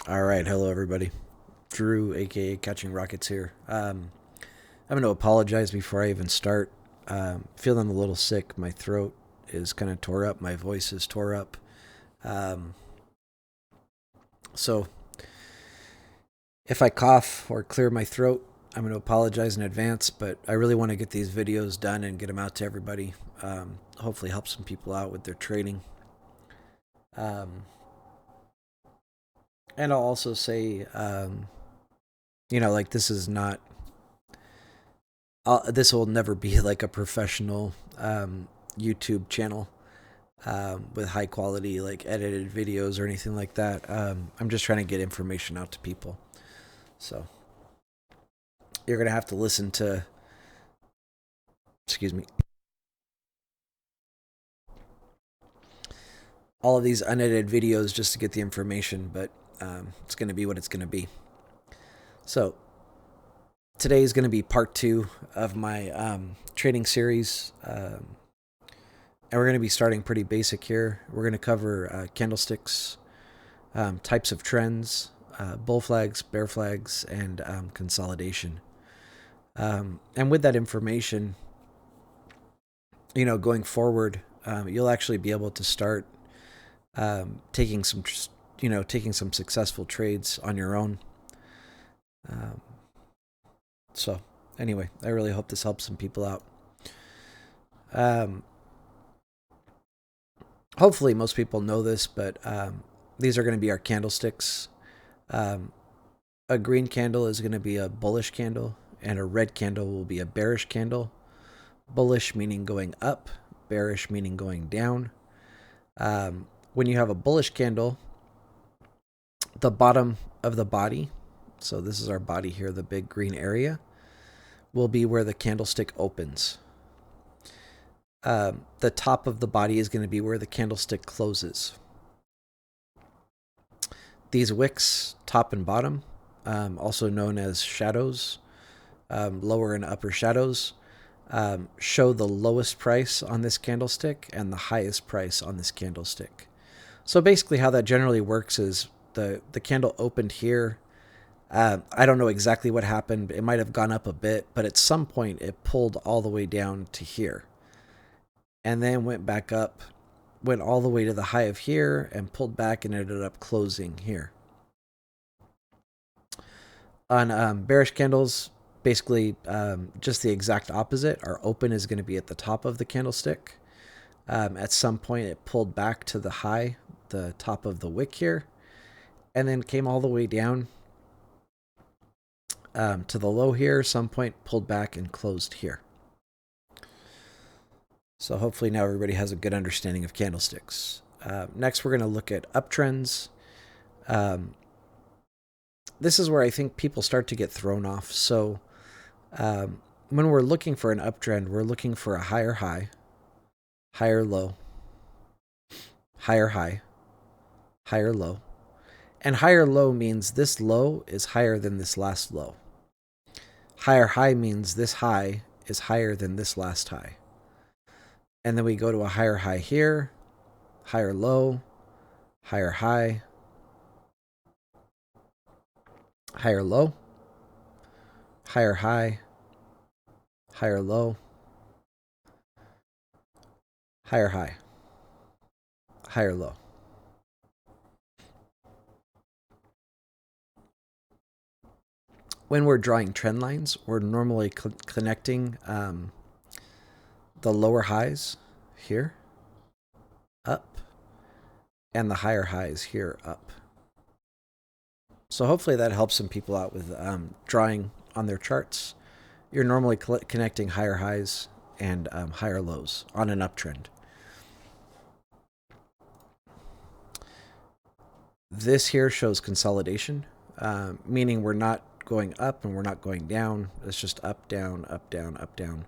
All right, hello everybody. Drew, aka Catching Rockets here. I'm going to apologize before I even start. Feeling a little sick. My throat is kind of tore up. My voice is tore up. Um, so if I cough or clear my throat, I'm going to apologize in advance. But I really want to get these videos done and get them out to everybody. Hopefully, help some people out with their trading. Um, and I'll also say, like this is not this will never be like a professional YouTube channel with high quality like edited videos or anything like that. I'm just trying to get information out to people. So you're gonna have to listen to, excuse me, all of these unedited videos just to get the information. But it's gonna be what it's gonna be. So today is gonna be part 2 of my trading series. And we're going to be starting pretty basic here. We're going to cover candlesticks, types of trends, bull flags, bear flags, and consolidation. And with that information, going forward, you'll actually be able to start taking some successful trades on your own. So anyway, I really hope this helps some people out. Hopefully most people know this, but these are going to be our candlesticks. A green candle is going to be a bullish candle, and a red candle will be a bearish candle. Bullish meaning going up, bearish meaning going down. When you have a bullish candle, the bottom of the body, so this is our body here, the big green area, will be where the candlestick opens. The top of the body is going to be where the candlestick closes. These wicks, top and bottom, also known as shadows, lower and upper shadows, show the lowest price on this candlestick and the highest price on this candlestick. So basically how that generally works is the candle opened here. I don't know exactly what happened. It might have gone up a bit, but at some point it pulled all the way down to here. And then went back up, went all the way to the high of here, and pulled back and ended up closing here. On bearish candles, basically just the exact opposite. Our open is going to be at the top of the candlestick. At some point, it pulled back to the high, the top of the wick here, and then came all the way down to the low here. Some point pulled back and closed here. So hopefully now everybody has a good understanding of candlesticks. Next, we're going to look at uptrends. This is where I think people start to get thrown off. So when we're looking for an uptrend, we're looking for a higher high, higher low, higher high, higher low. And higher low means this low is higher than this last low. Higher high means this high is higher than this last high. And then we go to a higher high here, higher low, higher high, higher low, higher high, higher low, higher high, higher low. When we're drawing trend lines, we're normally connecting the lower highs here up and the higher highs here up. So hopefully that helps some people out with drawing on their charts. You're normally connecting higher highs and higher lows on an uptrend. This here shows consolidation, meaning we're not going up and we're not going down. It's just up, down, up, down, up, down.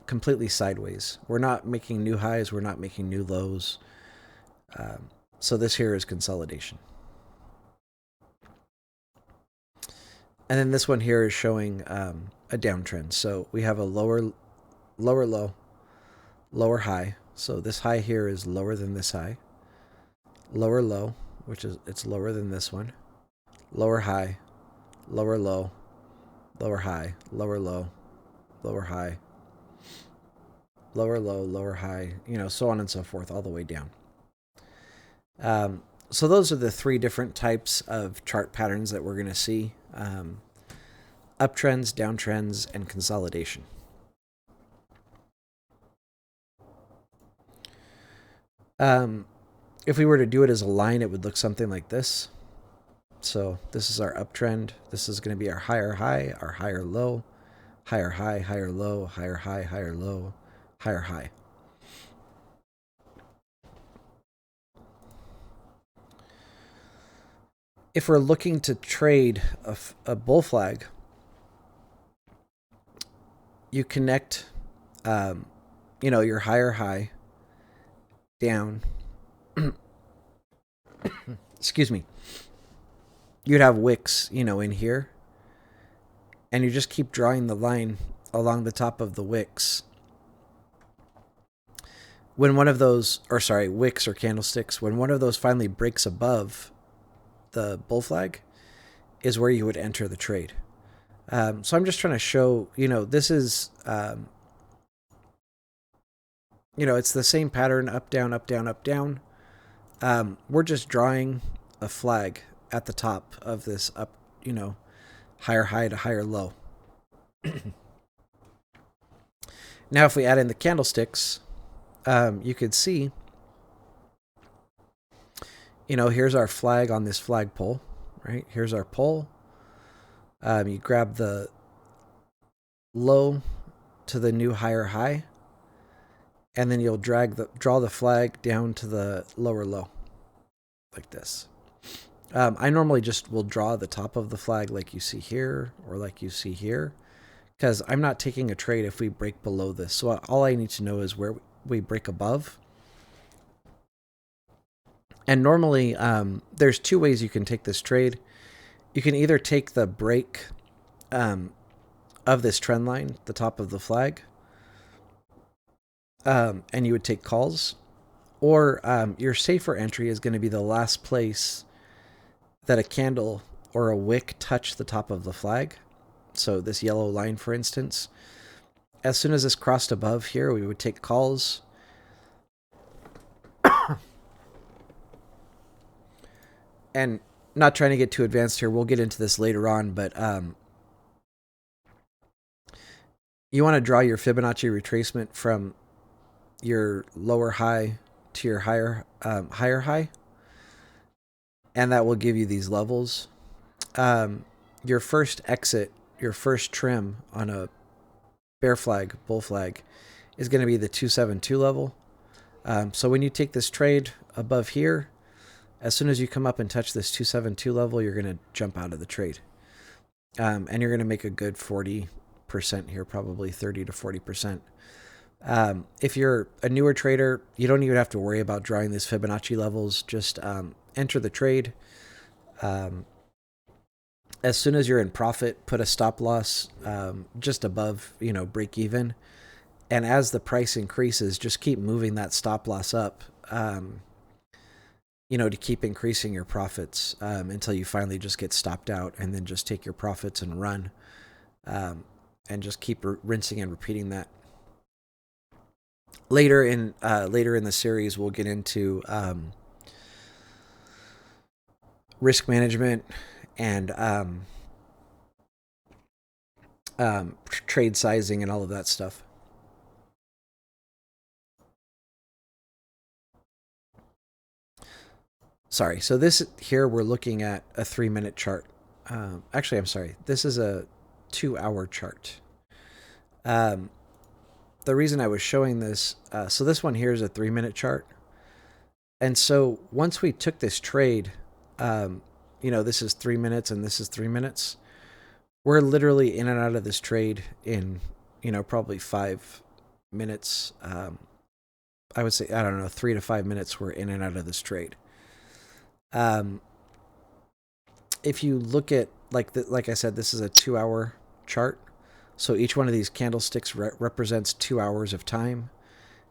Completely sideways. We're not making new highs. We're not making new lows. So this here is consolidation. And then this one here is showing a downtrend. So we have a lower low, lower high. So this high here is lower than this high. Lower low, which is it's lower than this one. lower high, lower low, lower high, lower low, lower high, lower low, lower high, so on and so forth, all the way down. So those are the three different types of chart patterns that we're going to see. Uptrends, downtrends, and consolidation. If we were to do it as a line, it would look something like this. So this is our uptrend. This is going to be our higher high, our higher low, higher high, higher low, higher high, higher low, higher high. If we're looking to trade a bull flag, you connect, your higher high down. Excuse me. You'd have wicks, in here, and you just keep drawing the line along the top of the wicks. When one of those, wicks or candlesticks, when one of those finally breaks above the bull flag, is where you would enter the trade. So I'm just trying to show, this is, it's the same pattern, up, down, up, down, up, down. We're just drawing a flag at the top of this up, higher high to higher low. Now, if we add in the candlesticks, you could see, here's our flag on this flagpole, right? Here's our pole. You grab the low to the new higher high, and then you'll draw the flag down to the lower low, like this. I normally just will draw the top of the flag like you see here, or like you see here, because I'm not taking a trade if we break below this. So all I need to know is where we break above. And normally, there's two ways you can take this trade. You can either take the break of this trend line, the top of the flag, and you would take calls, or your safer entry is going to be the last place that a candle or a wick touch the top of the flag. So this yellow line, for instance, as soon as this crossed above here, we would take calls. And not trying to get too advanced here, we'll get into this later on, but you want to draw your Fibonacci retracement from your lower high to your higher high, and that will give you these levels. Your first exit, your first trim on a bear flag, bull flag, is going to be the 272 level. So when you take this trade above here, as soon as you come up and touch this 272 level, you're going to jump out of the trade. And you're going to make a good 40% here, probably 30 to 40%. If you're a newer trader, you don't even have to worry about drawing these Fibonacci levels. Just enter the trade. As soon as you're in profit, put a stop loss just above, break even. And as the price increases, just keep moving that stop loss up, to keep increasing your profits until you finally just get stopped out, and then just take your profits and run, and just keep rinsing and repeating that. Later in the series, we'll get into risk management and trade sizing and all of that stuff. Sorry, so this here, we're looking at a 3-minute chart. Actually, I'm sorry, this is a 2-hour chart. The reason I was showing this, so this one here is a 3-minute chart. And so once we took this trade, this is 3 minutes and this is 3 minutes. We're literally in and out of this trade in, probably 5 minutes. I would say, 3 to 5 minutes we're in and out of this trade. If you look at, like I said, this is a 2-hour chart. So each one of these candlesticks represents 2 hours of time.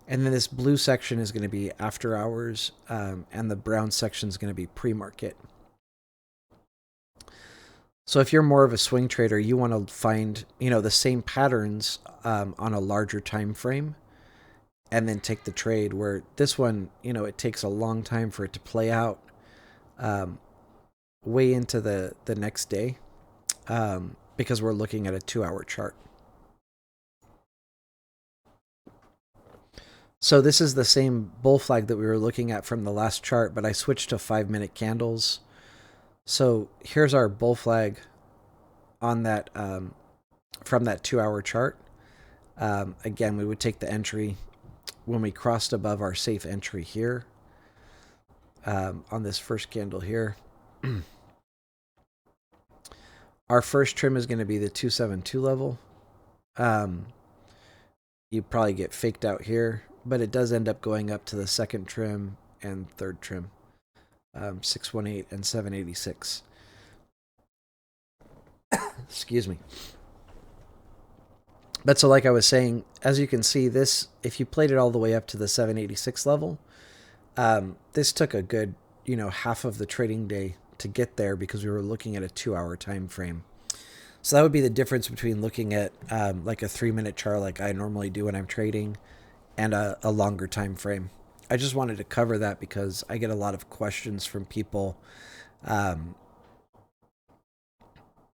And then this blue section is going to be after hours, and the brown section is going to be pre-market. So if you're more of a swing trader, you want to find, the same patterns on a larger time frame and then take the trade, where this one, it takes a long time for it to play out um, way into the next day because we're looking at a 2-hour chart. So this is the same bull flag that we were looking at from the last chart, but I switched to 5-minute candles. So here's our bull flag on that from that 2-hour chart. Again, we would take the entry when we crossed above our safe entry here on this first candle here. Our first trim is going to be the 272 level. You probably get faked out here, but it does end up going up to the second trim and third trim, 618 and 786. Excuse me. But so like I was saying, as you can see, this, if you played it all the way up to the 786 level, this took a good, half of the trading day to get there because we were looking at a 2-hour time frame. So that would be the difference between looking at like a 3-minute chart like I normally do when I'm trading and a longer time frame. I just wanted to cover that because I get a lot of questions from people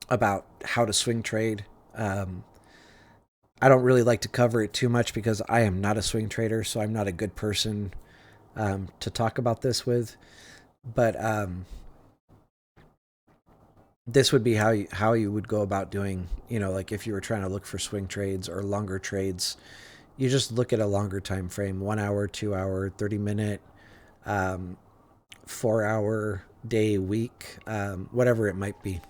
about how to swing trade. I don't really like to cover it too much because I am not a swing trader, so I'm not a good person to talk about this with. But this would be how you would go about doing, like if you were trying to look for swing trades or longer trades, you just look at a longer time frame, 1 hour, 2 hour, 30-minute, 4-hour, day, week, whatever it might be.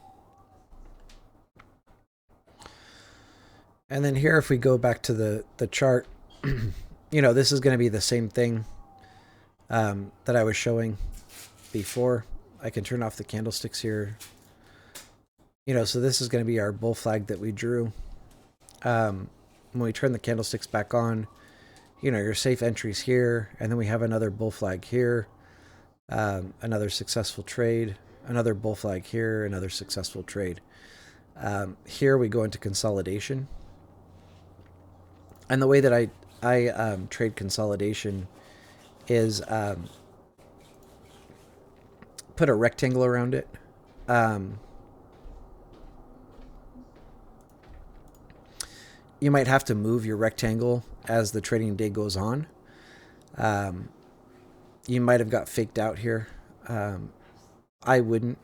And then here, if we go back to the chart, this is going to be the same thing that I was showing before. I can turn off the candlesticks here. So this is going to be our bull flag that we drew. When we turn the candlesticks back on, your safe entries here, and then we have another bull flag here, another successful trade, another bull flag here, another successful trade. Here we go into consolidation. And the way that I trade consolidation is put a rectangle around it. You might have to move your rectangle as the trading day goes on. You might have got faked out here. I wouldn't.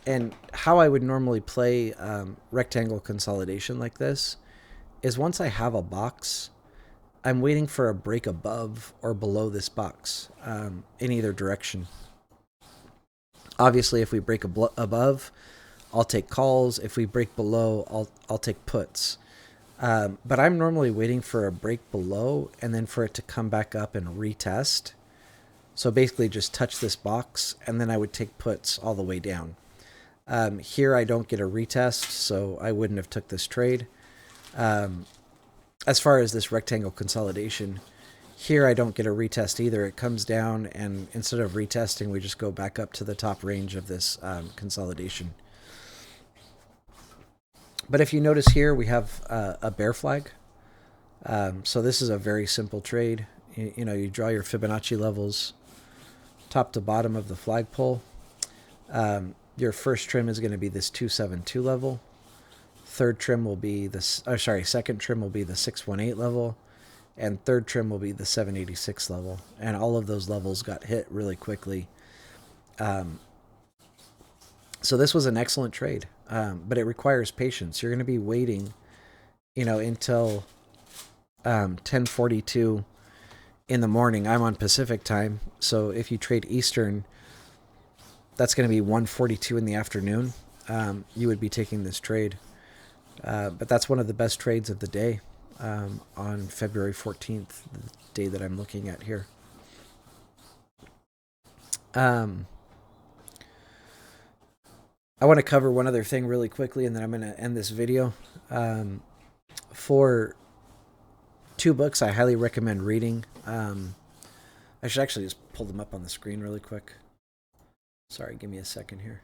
And how I would normally play rectangle consolidation like this is once I have a box, I'm waiting for a break above or below this box in either direction. Obviously, if we break above, I'll take calls. If we break below, I'll take puts. But I'm normally waiting for a break below and then for it to come back up and retest. So basically just touch this box, and then I would take puts all the way down. Here I don't get a retest, so I wouldn't have took this trade. As far as this rectangle consolidation, here I don't get a retest either. It comes down, and instead of retesting, we just go back up to the top range of this consolidation. But if you notice here, we have a bear flag. So this is a very simple trade. You draw your Fibonacci levels top to bottom of the flagpole. Your first trim is going to be this 272 level. Second trim will be the 618 level, and third trim will be the 786 level. And all of those levels got hit really quickly. So this was an excellent trade, but it requires patience. You're going to be waiting, until 10:42 in the morning. I'm on Pacific time, so if you trade Eastern, that's going to be 1:42 in the afternoon. You would be taking this trade. But that's one of the best trades of the day on February 14th, the day that I'm looking at here. I want to cover one other thing really quickly, and then I'm going to end this video. For 2 books I highly recommend reading. I should actually just pull them up on the screen really quick Sorry, give me a second here.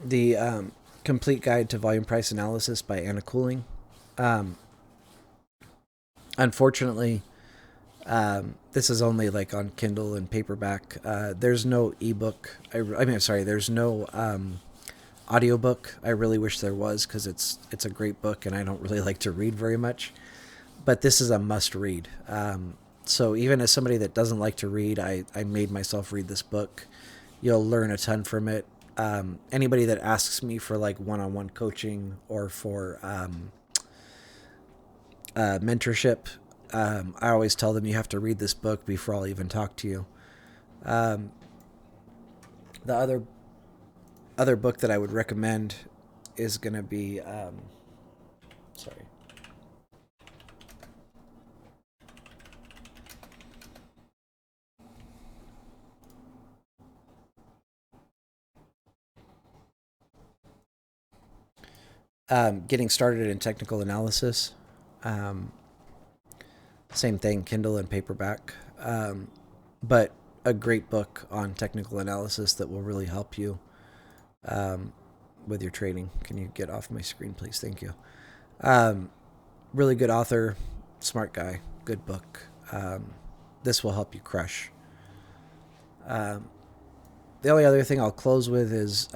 The Complete Guide to Volume Price Analysis by Anna Cooling. Unfortunately, this is only like on Kindle and paperback. There's no ebook. There's no audiobook. I really wish there was, because it's a great book and I don't really like to read very much. But this is a must read. So even as somebody that doesn't like to read, I made myself read this book. You'll learn a ton from it. Anybody that asks me for like one-on-one coaching or for mentorship, I always tell them you have to read this book before I'll even talk to you. The other book that I would recommend is going to be Getting Started in Technical Analysis. Same thing, Kindle and paperback. But a great book on technical analysis that will really help you with your trading. Can you get off my screen, please? Thank you. Really good author, smart guy, good book. This will help you crush. The only other thing I'll close with is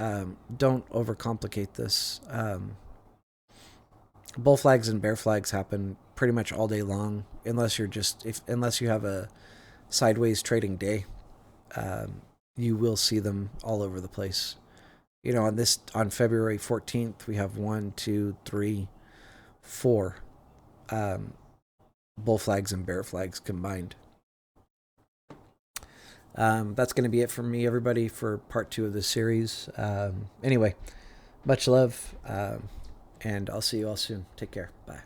don't overcomplicate this. Bull flags and bear flags happen pretty much all day long, unless you have a sideways trading day. You will see them all over the place. You know, on February 14th, we have 1, 2, 3, 4 bull flags and bear flags combined. That's going to be it from me, everybody, for part 2 of this series. Anyway, much love, and I'll see you all soon. Take care. Bye.